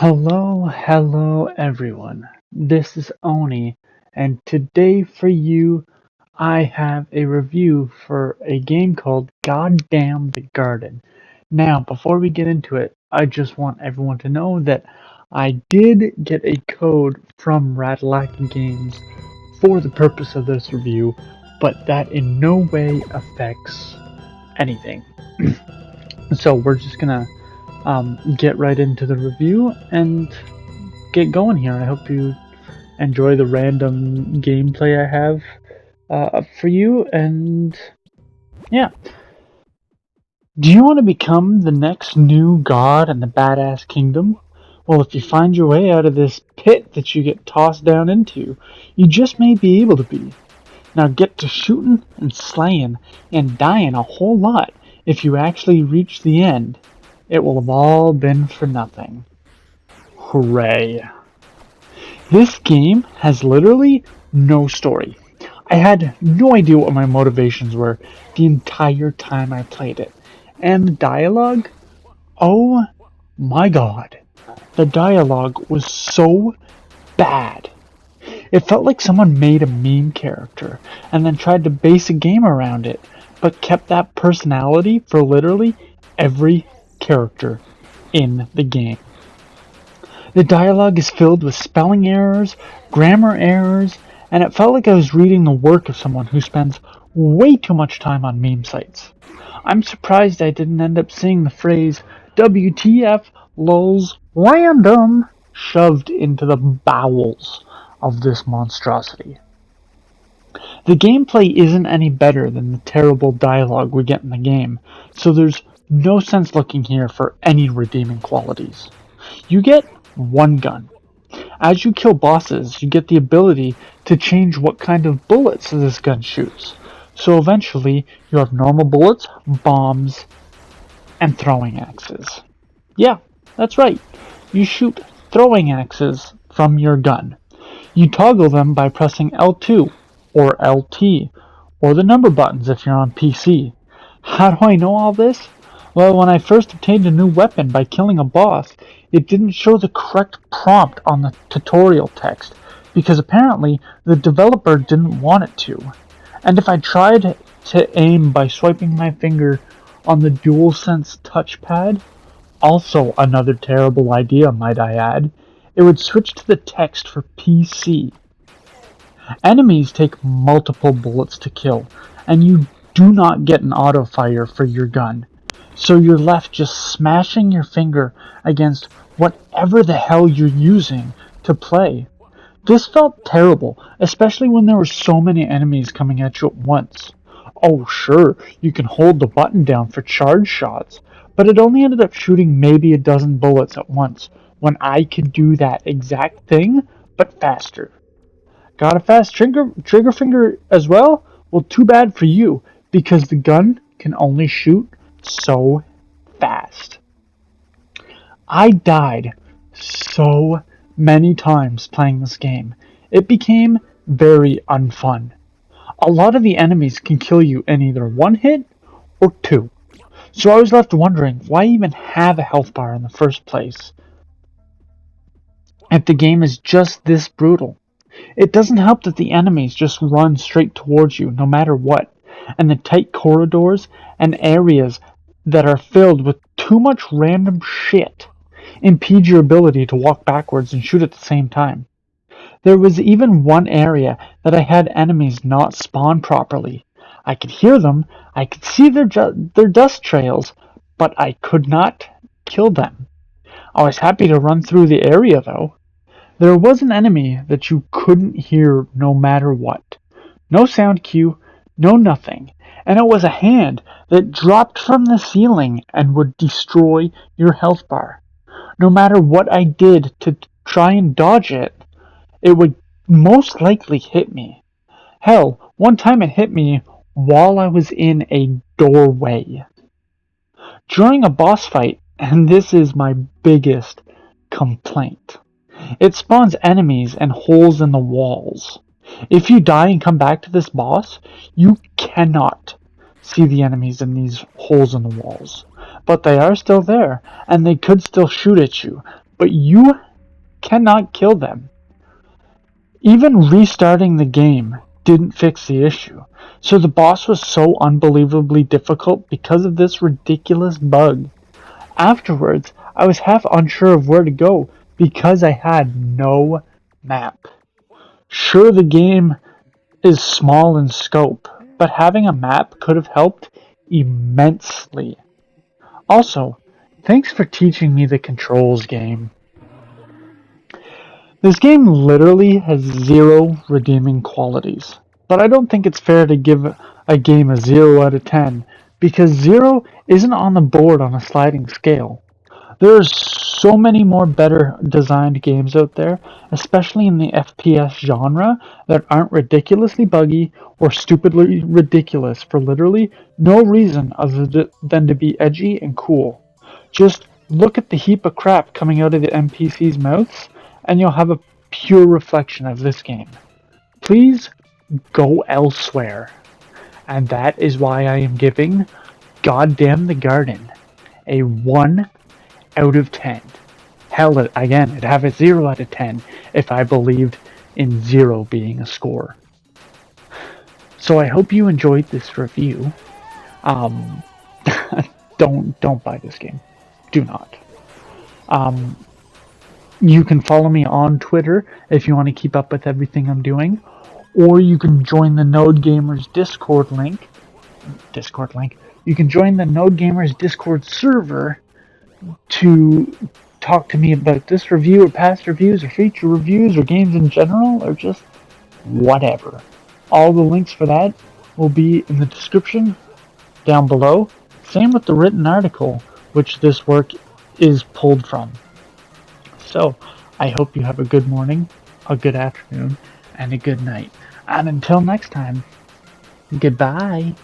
Hello everyone. This is Oni, and today for you, I have a review for a game called Goddamn the Garden. Now, before we get into it, I just want everyone to know that I did get a code from Radlack Games for the purpose of this review, but that in no way affects anything. So we're just gonna get right into the review and get going here. I hope you enjoy the random gameplay I have up for you. And yeah, do you want to become the next new god in the badass kingdom? Well, if you find your way out of this pit that you get tossed down into, you just may be able to be. Now get to shooting and slaying and dying a whole lot if you actually reach the end. It will have all been for nothing. Hooray. This game has literally no story. I had no idea what my motivations were the entire time I played it. And the dialogue? Oh my god. The dialogue was so bad. It felt like someone made a meme character and then tried to base a game around it, but kept that personality for literally every character in the game. The dialogue is filled with spelling errors, grammar errors, and it felt like I was reading the work of someone who spends way too much time on meme sites. I'm surprised I didn't end up seeing the phrase WTF LOLs random shoved into the bowels of this monstrosity. The gameplay isn't any better than the terrible dialogue we get in the game, so there's no sense looking here for any redeeming qualities. You get one gun. As you kill bosses, you get the ability to change what kind of bullets this gun shoots. So eventually, you have normal bullets, bombs, and throwing axes. Yeah, that's right. You shoot throwing axes from your gun. You toggle them by pressing L2 or LT or the number buttons if you're on PC. How do I know all this? Well, when I first obtained a new weapon by killing a boss, it didn't show the correct prompt on the tutorial text, because apparently the developer didn't want it to. And if I tried to aim by swiping my finger on the DualSense touchpad, also another terrible idea might I add, it would switch to the text for PC. Enemies take multiple bullets to kill, and you do not get an auto fire for your gun. So you're left just smashing your finger against whatever the hell you're using to play. This felt terrible, especially when there were so many enemies coming at you at once. Oh sure, you can hold the button down for charge shots, but it only ended up shooting maybe a dozen bullets at once, when I could do that exact thing, but faster. Got a fast trigger finger as well? Well, too bad for you, because the gun can only shoot so fast. I died so many times playing this game. It became very unfun. A lot of the enemies can kill you in either one hit or two. So I was left wondering why even have a health bar in the first place if the game is just this brutal. It doesn't help that the enemies just run straight towards you no matter what, and the tight corridors and areas that are filled with too much random shit impede your ability to walk backwards and shoot at the same time. There was even one area that I had enemies not spawn properly. I could hear them, I could see their dust trails, but I could not kill them. I was happy to run through the area though. There was an enemy that you couldn't hear no matter what. No sound cue, no nothing. And it was a hand that dropped from the ceiling and would destroy your health bar. No matter what I did to try and dodge it, it would most likely hit me. Hell, one time it hit me while I was in a doorway. During a boss fight, and this is my biggest complaint, it spawns enemies and holes in the walls. If you die and come back to this boss, you cannot see the enemies in these holes in the walls. But they are still there, and they could still shoot at you. but you cannot kill them. Even restarting the game didn't fix the issue, so the boss was so unbelievably difficult because of this ridiculous bug. Afterwards, I was half unsure of where to go because I had no map. Sure, the game is small in scope, but having a map could have helped immensely. Also, thanks for teaching me the controls game. This game literally has zero redeeming qualities, but I don't think it's fair to give a game a 0 out of 10 because 0 isn't on the board on a sliding scale. There are so many more better designed games out there, especially in the FPS genre, that aren't ridiculously buggy or stupidly ridiculous for literally no reason other than to be edgy and cool. Just look at the heap of crap coming out of the NPCs' mouths, and you'll have a pure reflection of this game. Please go elsewhere. And that is why I am giving Goddamn the Garden a 1 out of 10. Hell, again, it'd have a 0 out of 10 if I believed in 0 being a score. So I hope you enjoyed this review. Don't buy this game. Do not. You can follow me on Twitter if you want to keep up with everything I'm doing, or you can join the Node Gamers Discord link. You can join the Node Gamers Discord server to talk to me about this review or past reviews or feature reviews or games in general or just whatever. All the links for that will be in the description down below. Same with the written article, which this work is pulled from. So, I hope you have a good morning, a good afternoon, and a good night. And until next time, goodbye.